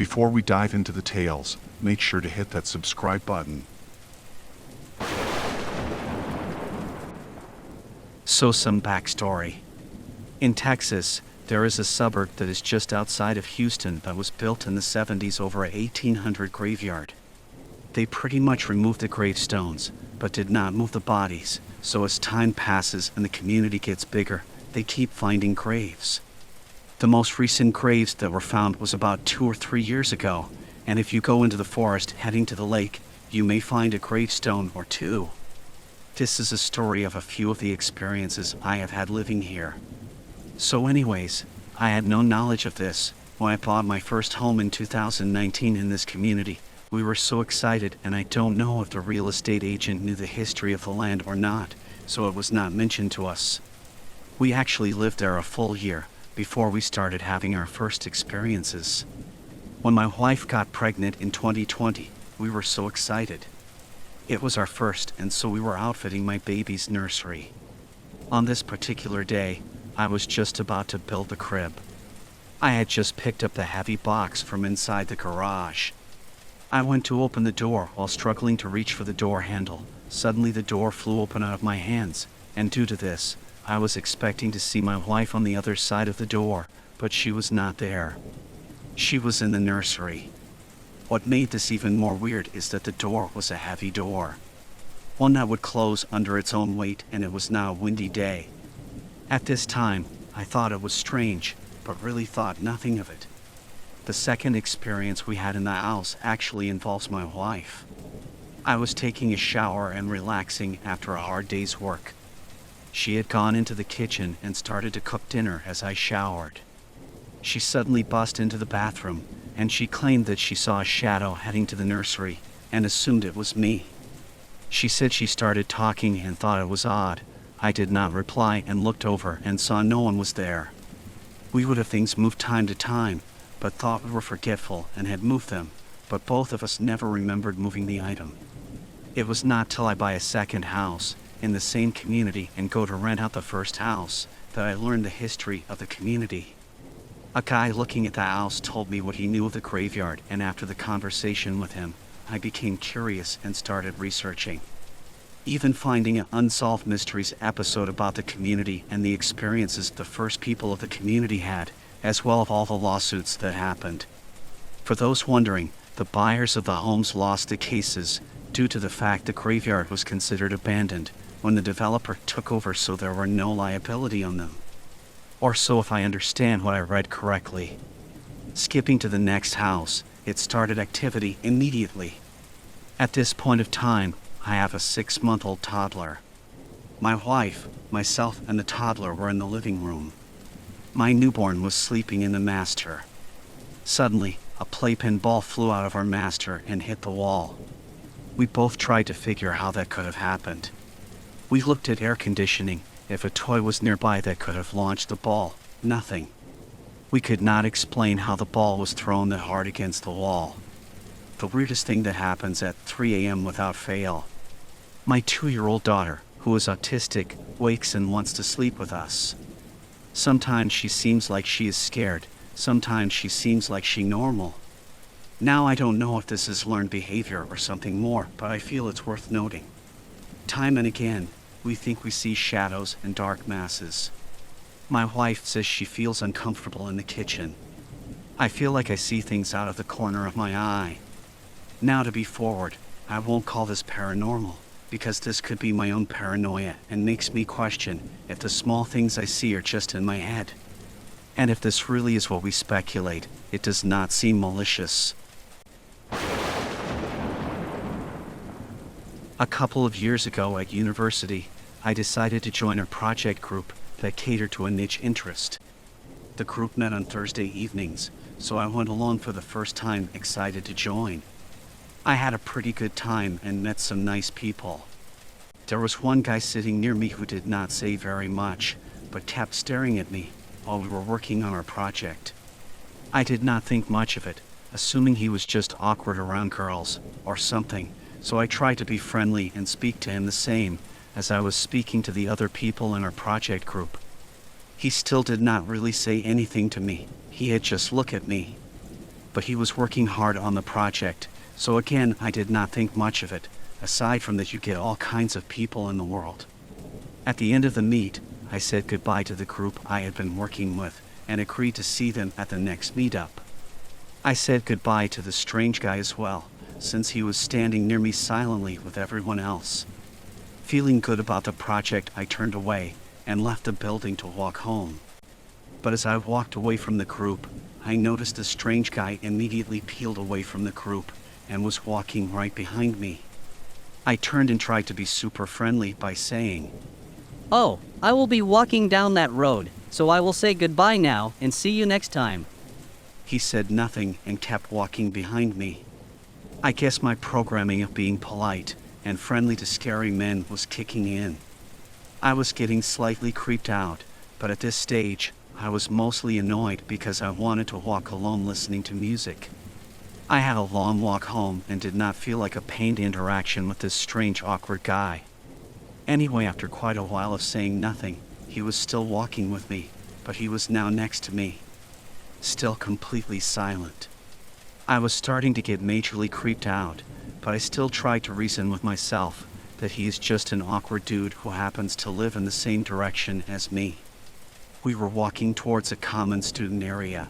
Before we dive into the tales, make sure to hit that subscribe button. So some backstory. In Texas, there is a suburb that is just outside of Houston that was built in the 70s over a 1800 graveyard. They pretty much removed the gravestones, but did not move the bodies, so as time passes and the community gets bigger, they keep finding graves. The most recent graves that were found was about 2 or 3 years ago, and if you go into the forest heading to the lake, you may find a gravestone or two. This is a story of a few of the experiences I have had living here. So anyways, I had no knowledge of this. When I bought my first home in 2019 in this community, we were so excited, and I don't know if the real estate agent knew the history of the land or not, so it was not mentioned to us. We actually lived there a full year before we started having our first experiences. When my wife got pregnant in 2020, we were so excited. It was our first, and so we were outfitting my baby's nursery. On this particular day, I was just about to build the crib. I had just picked up the heavy box from inside the garage. I went to open the door while struggling to reach for the door handle. Suddenly the door flew open out of my hands, and due to this, I was expecting to see my wife on the other side of the door, but she was not there. She was in the nursery. What made this even more weird is that the door was a heavy door. One that would close under its own weight, and it was now a windy day. At this time, I thought it was strange, but really thought nothing of it. The second experience we had in the house actually involves my wife. I was taking a shower and relaxing after a hard day's work. She had gone into the kitchen and started to cook dinner as I showered. She suddenly bust into the bathroom, and she claimed that she saw a shadow heading to the nursery, and assumed it was me. She said she started talking and thought it was odd. I did not reply and looked over and saw no one was there. We would have things moved time to time, but thought we were forgetful and had moved them, but both of us never remembered moving the item. It was not till I buy a second house in the same community and go to rent out the first house that I learned the history of the community. A guy looking at the house told me what he knew of the graveyard, and after the conversation with him, I became curious and started researching. Even finding an Unsolved Mysteries episode about the community and the experiences the first people of the community had, as well as all the lawsuits that happened. For those wondering, the buyers of the homes lost the cases due to the fact the graveyard was considered abandoned when the developer took over, so there were no liability on them. Or so if I understand what I read correctly. Skipping to the next house, it started activity immediately. At this point of time, I have a 6-month-old toddler. My wife, myself, and the toddler were in the living room. My newborn was sleeping in the master. Suddenly, a playpen ball flew out of our master and hit the wall. We both tried to figure how that could have happened. We looked at air conditioning, if a toy was nearby that could have launched the ball. Nothing. We could not explain how the ball was thrown that hard against the wall. The weirdest thing that happens at 3 a.m. without fail. My 2-year-old daughter, who is autistic, wakes and wants to sleep with us. Sometimes she seems like she is scared, sometimes she seems like she's normal. Now I don't know if this is learned behavior or something more, but I feel it's worth noting. Time and again, we think we see shadows and dark masses. My wife says she feels uncomfortable in the kitchen. I feel like I see things out of the corner of my eye. Now to be forward, I won't call this paranormal, because this could be my own paranoia and makes me question if the small things I see are just in my head. And if this really is what we speculate, it does not seem malicious. A couple of years ago at university, I decided to join a project group that catered to a niche interest. The group met on Thursday evenings, so I went along for the first time, excited to join. I had a pretty good time and met some nice people. There was one guy sitting near me who did not say very much, but kept staring at me while we were working on our project. I did not think much of it, assuming he was just awkward around girls or something, so I tried to be friendly and speak to him the same as I was speaking to the other people in our project group. He still did not really say anything to me. He had just looked at me. but he was working hard on the project, so again I did not think much of it, aside from that you get all kinds of people in the world. At the end of the meet, I said goodbye to the group I had been working with and agreed to see them at the next meetup. I said goodbye to the strange guy as well, since he was standing near me silently with everyone else. Feeling good about the project, I turned away and left the building to walk home. But as I walked away from the group, I noticed the strange guy immediately peeled away from the group and was walking right behind me. I turned and tried to be super friendly by saying, "Oh, I will be walking down that road, so I will say goodbye now and see you next time." He said nothing and kept walking behind me. I guess my programming of being polite and friendly to scary men was kicking in. I was getting slightly creeped out, but at this stage, I was mostly annoyed because I wanted to walk alone listening to music. I had a long walk home and did not feel like a pained interaction with this strange, awkward guy. Anyway, after quite a while of saying nothing, he was still walking with me, but he was now next to me, still completely silent. I was starting to get majorly creeped out, but I still tried to reason with myself that he is just an awkward dude who happens to live in the same direction as me. We were walking towards a common student area,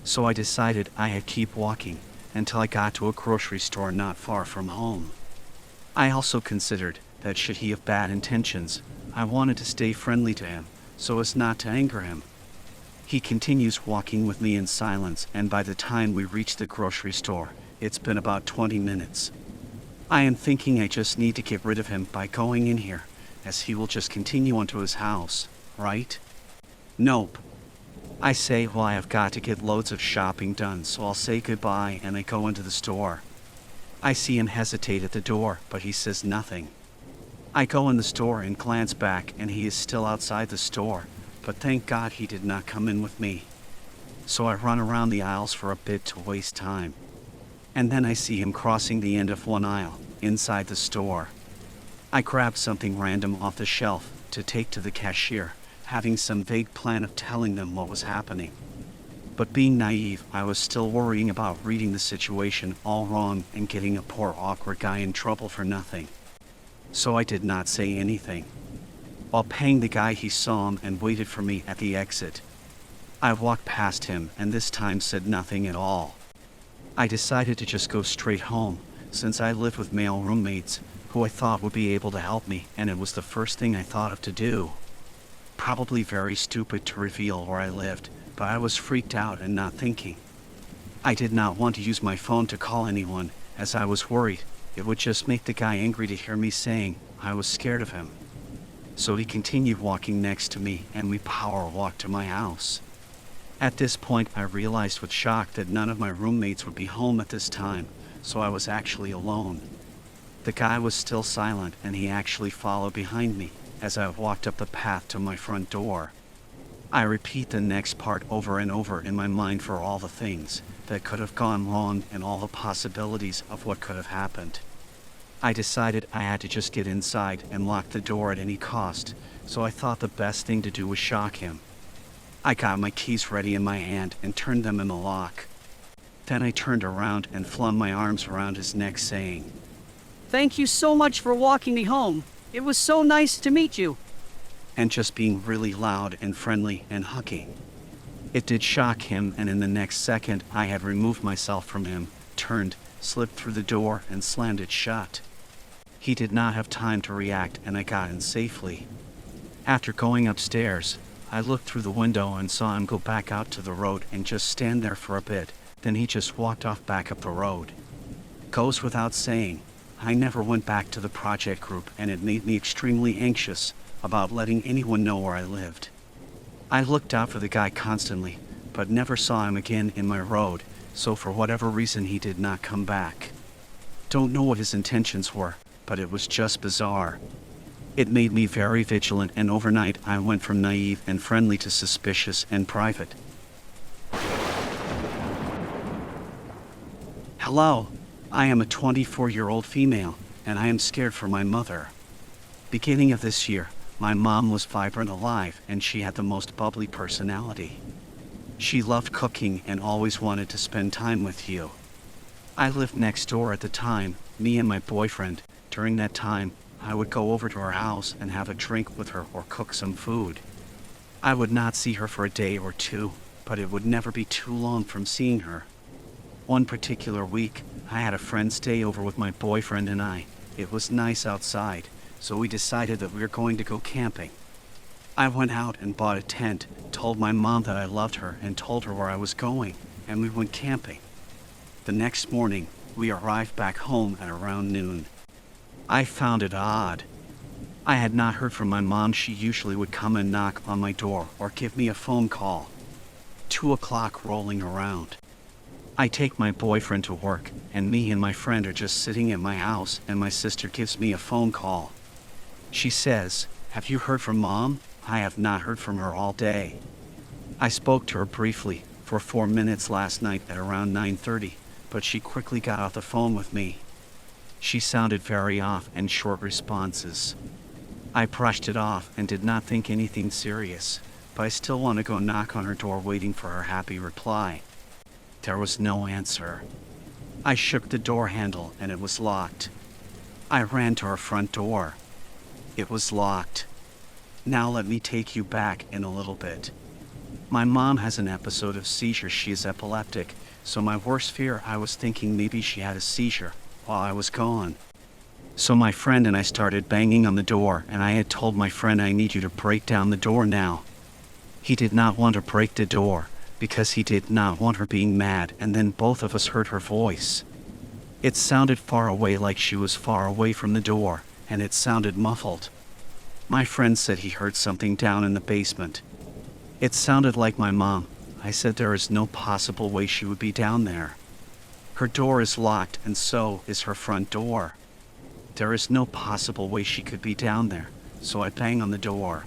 so I decided I'd keep walking until I got to a grocery store not far from home. I also considered that should he have bad intentions, I wanted to stay friendly to him so as not to anger him. He continues walking with me in silence, and by the time we reach the grocery store, it's been about 20 minutes. I am thinking I just need to get rid of him by going in here, as he will just continue onto his house, right? Nope. I say, well, I have got to get loads of shopping done, so I'll say goodbye and I go into the store. I see him hesitate at the door, but he says nothing. I go in the store and glance back, and he is still outside the store, but thank God he did not come in with me. So I run around the aisles for a bit to waste time. And then I see him crossing the end of one aisle, inside the store. I grab something random off the shelf to take to the cashier, having some vague plan of telling them what was happening. But being naive, I was still worrying about reading the situation all wrong and getting a poor awkward guy in trouble for nothing. So I did not say anything. While paying the guy, he saw him and waited for me at the exit. I walked past him and this time said nothing at all. I decided to just go straight home, since I lived with male roommates who I thought would be able to help me, and it was the first thing I thought of to do. Probably very stupid to reveal where I lived, but I was freaked out and not thinking. I did not want to use my phone to call anyone, as I was worried it would just make the guy angry to hear me saying I was scared of him. So he continued walking next to me and we power walked to my house. At this point, I realized with shock that none of my roommates would be home at this time, so I was actually alone. The guy was still silent and he actually followed behind me as I walked up the path to my front door. I repeat the next part over and over in my mind for all the things that could have gone wrong and all the possibilities of what could have happened. I decided I had to just get inside and lock the door at any cost, so I thought the best thing to do was shock him. I got my keys ready in my hand and turned them in the lock. Then I turned around and flung my arms around his neck saying, "Thank you so much for walking me home. It was so nice to meet you." And just being really loud and friendly and hugging. It did shock him, and in the next second I had removed myself from him, turned, slipped through the door and slammed it shut. He did not have time to react and I got in safely. After going upstairs, I looked through the window and saw him go back out to the road and just stand there for a bit, then he just walked off back up the road. Goes without saying, I never went back to the project group, and it made me extremely anxious about letting anyone know where I lived. I looked out for the guy constantly, but never saw him again in my road, so for whatever reason he did not come back. Don't know what his intentions were, but it was just bizarre. It made me very vigilant, and overnight I went from naive and friendly to suspicious and private. Hello, I am a 24-year-old female, and I am scared for my mother. Beginning of this year, my mom was vibrant alive, and she had the most bubbly personality. She loved cooking and always wanted to spend time with you. I lived next door at the time, me and my boyfriend. During that time, I would go over to her house and have a drink with her or cook some food. I would not see her for a day or two, but it would never be too long from seeing her. One particular week, I had a friend stay over with my boyfriend and I. It was nice outside, so we decided that we were going to go camping. I went out and bought a tent, told my mom that I loved her and told her where I was going, and we went camping. The next morning, we arrived back home at around noon. I found it odd. I had not heard from my mom. She usually would come and knock on my door or give me a phone call. 2 o'clock rolling around. I take my boyfriend to work, and me and my friend are just sitting at my house, and my sister gives me a phone call. She says, "Have you heard from Mom? I have not heard from her all day." I spoke to her briefly for 4 minutes last night at around 9:30, but she quickly got off the phone with me. She sounded very off and short responses. I brushed it off and did not think anything serious, but I still want to go knock on her door waiting for her happy reply. There was no answer. I shook the door handle and it was locked. I ran to her front door. It was locked. Now let me take you back in a little bit. My mom has an episode of seizure. She is epileptic, so my worst fear, I was thinking maybe she had a seizure while I was gone. So my friend and I started banging on the door, and I had told my friend, "I need you to break down the door now." He did not want to break the door because he did not want her being mad, and then both of us heard her voice. It sounded far away, like she was far away from the door, and it sounded muffled. My friend said he heard something down in the basement. It sounded like my mom. I said there is no possible way she would be down there. Her door is locked and so is her front door. There is no possible way she could be down there, so I bang on the door.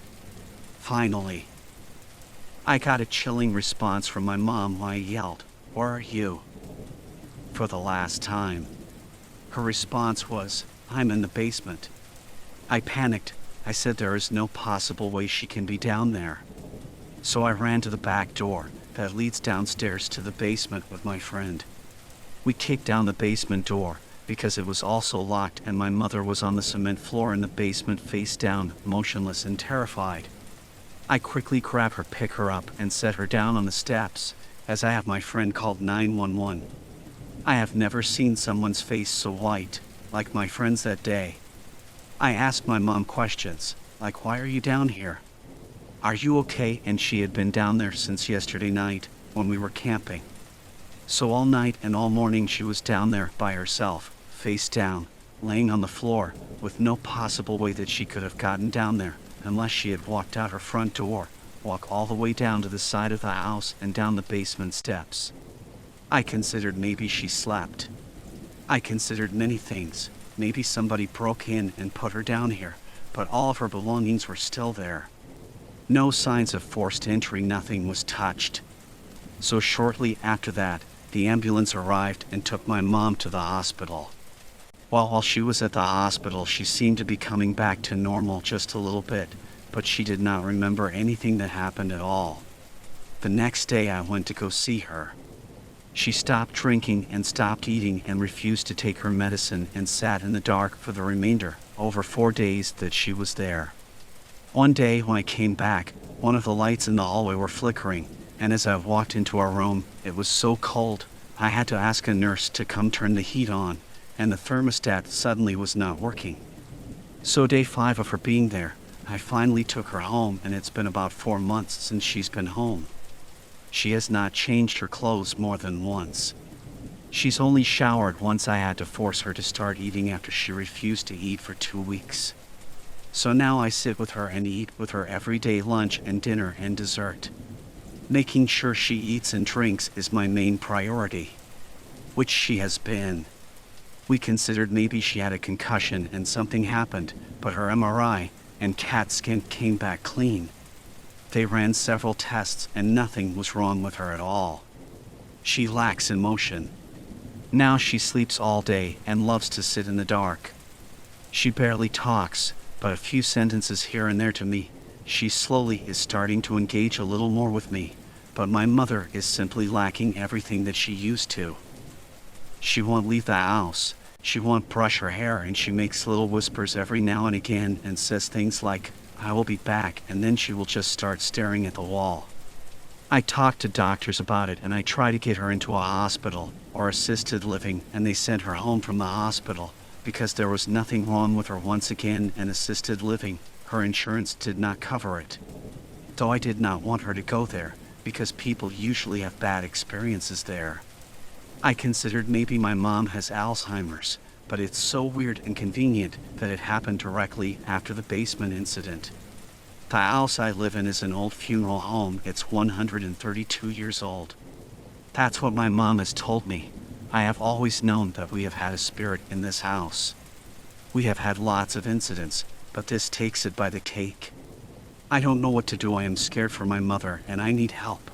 Finally, I got a chilling response from my mom when I yelled, "Where are you?" For the last time. Her response was, "I'm in the basement." I panicked. I said there is no possible way she can be down there. So I ran to the back door that leads downstairs to the basement with my friend. We kicked down the basement door because it was also locked, and my mother was on the cement floor in the basement face down, motionless and terrified. I quickly grabbed her, pick her up, and set her down on the steps as I have my friend called 911. I have never seen someone's face so white, like my friend's that day. I asked my mom questions, like, "Why are you down here? Are you okay?" And she had been down there since yesterday night when we were camping. So all night and all morning she was down there by herself, face down, laying on the floor, with no possible way that she could have gotten down there unless she had walked out her front door, walk all the way down to the side of the house and down the basement steps. I considered maybe she slept. I considered many things. Maybe somebody broke in and put her down here, but all of her belongings were still there. No signs of forced entry, nothing was touched. So shortly after that, the ambulance arrived and took my mom to the hospital. While she was at the hospital, she seemed to be coming back to normal just a little bit, but she did not remember anything that happened at all. The next day I went to go see her. She stopped drinking and stopped eating and refused to take her medicine and sat in the dark for the remainder, over 4 days that she was there. One day when I came back, one of the lights in the hallway were flickering, and as I walked into our room, it was so cold, I had to ask a nurse to come turn the heat on, and the thermostat suddenly was not working. So day 5 of her being there, I finally took her home, and it's been about 4 months since she's been home. She has not changed her clothes more than once. She's only showered once. I had to force her to start eating after she refused to eat for 2 weeks. So now I sit with her and eat with her every day, lunch and dinner and dessert. Making sure she eats and drinks is my main priority, which she has been. We considered maybe she had a concussion and something happened, but her MRI and CAT scan came back clean. They ran several tests and nothing was wrong with her at all. She lacks emotion. Now she sleeps all day and loves to sit in the dark. She barely talks, but a few sentences here and there to me. She slowly is starting to engage a little more with me, but my mother is simply lacking everything that she used to. She won't leave the house, she won't brush her hair, and she makes little whispers every now and again and says things like, "I will be back," and then she will just start staring at the wall. I talked to doctors about it and I tried to get her into a hospital or assisted living, and they sent her home from the hospital because there was nothing wrong with her once again, and assisted living, her insurance did not cover it. Though I did not want her to go there because people usually have bad experiences there. I considered maybe my mom has Alzheimer's, but it's so weird and convenient that it happened directly after the basement incident. The house I live in is an old funeral home. It's 132 years old. That's what my mom has told me. I have always known that we have had a spirit in this house. We have had lots of incidents, but this takes it by the cake. I don't know what to do. I am scared for my mother and I need help.